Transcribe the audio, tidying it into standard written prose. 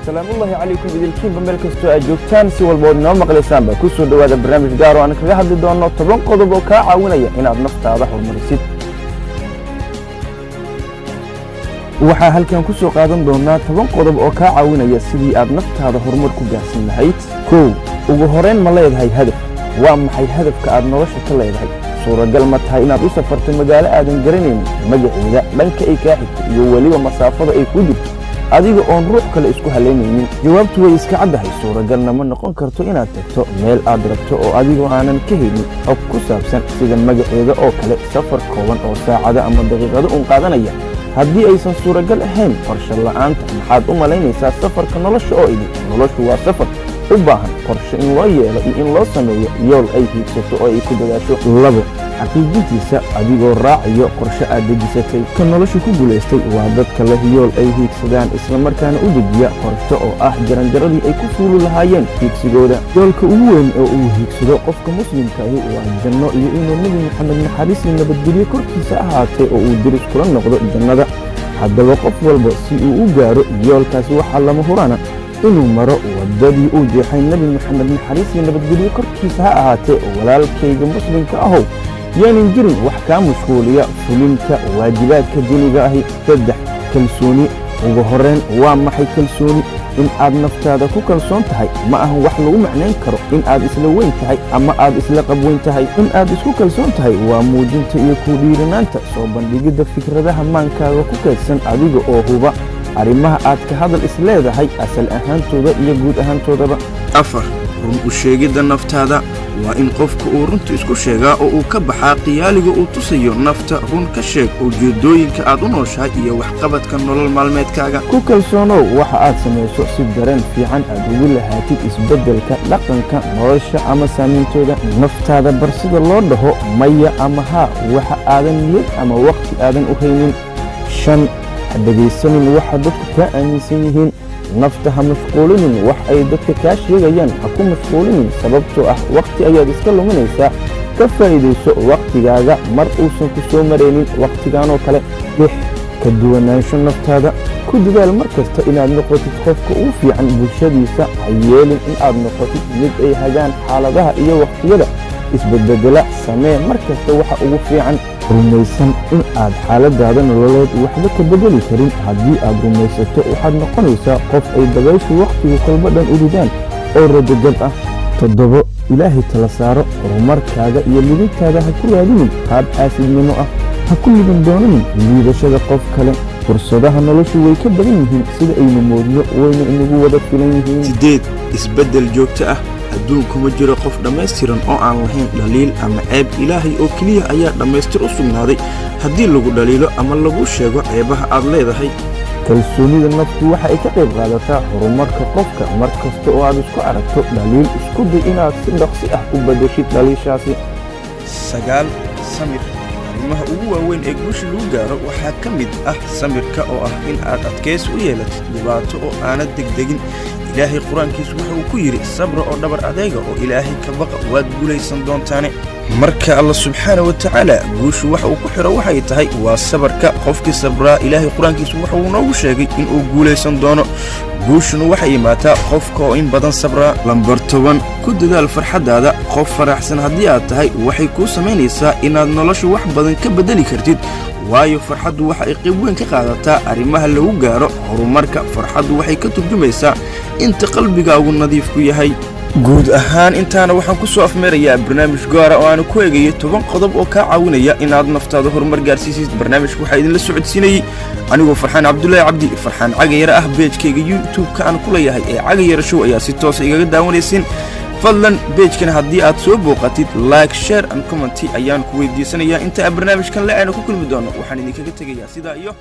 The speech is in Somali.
سلام الله عليكم إذا الكين بملك استوى جوكتان سوى البود نوم مقلسان بكسو دواد برنامج قارو أنا كغا حد دونو طبن قodب oo ka caawinaya inaad naftaada horumarisid waxa halkan ku soo qaadan doonaa 10 qodob oo ka caawinaya sidii aad naftaada horumar ku gaarsin lahayd ugu horeen ma leedahay hadaf waa maxay hadafka aad nolosha ka leedahay suuragal ma tahay inaad u safarto magaalo aadan garaneyn magaceeda dhanka ay ka xigto iyo waliba masaafada ay ku jirto adiga oo ruux kale isku haleynaynin jawaabtu way iska cadahay suuragalna ma noqon karto inaad tagto meel aad rabto oo adiga aanan ka helin xog ku saabsan sida magaceeda oo kale safar kooban oo saacado ama daqiiqado u qaadanaya haddii aysan suuragal ahayn qorshe la'aanta maxaad u malaynaysaa safarka nolosha oo idin noloshu waa safar u baahan qorshe in loo yeelo iyo in loo sameeyo yool ay hiigsato oo ay ku dadaasho labo xaqiijintiisa adigoo raacayo qorshe aad dejisatay ka nolosha ku guulaystay waa dadka leh yool ay hiigsadaan isla markaana u dejiya qorshe oo ah jaranjaradii ay ku fuuli lahaayeen hiigsigooda yoolka ugu weyn oo uu hiigsado qofka muslimka ahi waa janno iyo inuu nebi maxamed naxariis iyo nabadgelyo korkiisa ahaatee oo uu diris kula noqdo jannada haddaba qof walba si uu u gaaro yoolkaasi waxaa lama hurana inuu maro wadadii uu jeexay nebi maxamed naxariis iyo nabadgelyo korkiisa ha ahaatee walaalkayga muslimka ahow yaanan jirin wax kaa mashquuliya fulinta waajibaadka diniga ahi 3 kalsooni ugu horeen waa maxay kalsooni in aad naftaada ku kalsoon tahay ma ahan wax lagu macnayn karo in aad isla weyn tahay ama aad isla qabweyn tahay in aad isku kalsoon tahay waa muujinta iyo ku dhiiranaanta soo bandhigidda fikradaha maankaaga ku kaydsan adiga oo huba arrimaha aad ka hadal isleedahay asal ahaantooda iyo guud ahaantoodaba 4 run u sheegidda naftaada waa in qofka uu runta isku sheegaa oo uu ka baxaa qiyaaliga uu tusayo nafta run ka sheeg ujeedooyinka aad u nooshahay iyo waxqabadka nolol maalmeedkaaga ku kalsoonow waxa aad samayso si dareen fiican aad ugu lahaatid isbeddelka dhaqanka nolosha ama saameyntooda naftaada bar sida loo dhaho maya ama haa waxa aadan niyad ama waqti aadan u haynin 5 dhageysanin waxa dadku ka aaminsan yihiin nafta ha mashquulinin wax ay dadka ka sheegayaan ha ku mashquulinin sababtoo ah waqti ayaad iska luminaysaa ka faa'iideyso waqtigaaga mar uusan ku soo mareynin waqtigan oo kale ka duwanaansho naftaada ku dadaal mar kasta inaad noqotid qofka ugu fiican bulshadiisa ha yeelin in aad noqotid mid ay hagaan xaaladaha iyo waqtiyada isbedbedela samee mar kasta waxa ugu fiican rumaysan in aad xaaladaada nololeed waxba ka bedeli karin haddii aad rumaysato waxaad noqonaysaa qof ay dabayshu waqtigu kolba dhan u ridaan oo radogab ah 7 ilaahay tala saaro horumarkaaga iyo libintaada ha ku raadinin qaab aasidnimo ah ha ku liban doonanin liidashada qof kale fursadaha noloshu way ka badan yihiin sida aynu moodno wayna inagu wada filan yihiin 8 isbeddel joogto ah adduunku ma jiro qof dhammaystiran oo aan lahayn dhaliil ama ceeb ilaahay oo keliya ayaa dhammaystir u sugnaaday haddii lagu dhaliilo ama lagu sheego ceebaha aad leedahay kalsoonida naftu waxa ay ka qayb qaadataa horumarka qofka mar kasta oo aad isku aragto dhaliil isku day inaad si dhaqsi ah u beddeshid dhaliishaasi 9 samir arrimaha ugu waaweyn ee guusha lagu gaaro waxaa ka mid ah samirka oo ah in aad adkaysi u yeelatid dhibaato oo aanad degdegin ilaahay quraankiisu wuxuu ku yiri sabra oo dhabar adeega oo ilaahay ka baqa waad guulaysan doontaane marka Allah subhanahu wa ta'ala guushu waxa uu ku xiro waxay tahay waa sabarka qofkii sabra ilaahay quraankiisu wuxuu noogu sheegay in uu guulaysan doono guushuna waxay imaataa qofka oo in badan sabra lambar 10 ku dadaal farxadaada qof faraxsan haddii aad tahay waxay ku sameynaysaa inaad nolosha wax badan ka bedeli kartid waayo farxaddu waxa ay qayb weyn ka qaadataa arrimaha lagu gaaro horumarka farxaddu waxay ka turjumaysaa inta qalbigaagu nadiif ku yahay guud ahaan intaana waxaan ku soo afmeerayaa barnaamij gaar ah oo aan ku eegayo 10 qodob oo ka caawinaya inaad naftaada horumar gaarsiisid barnaamijku waxa idin la socodsiinayay anigoo Farxaan Cabdullaahi Cabdi Farxaan Cagayar ah page-kayga YouTube-ka aan ku leeyahay ee Cagayar Show ayaa si toos ah igaga daawanaysiin fadlan page-kan haddii aad soo booqatid like share and comment ayaan ku weydiisanayaa inta barnaamijkan la aan ku kulmi doono waxaan idinkaga tagayaa sidaa iyo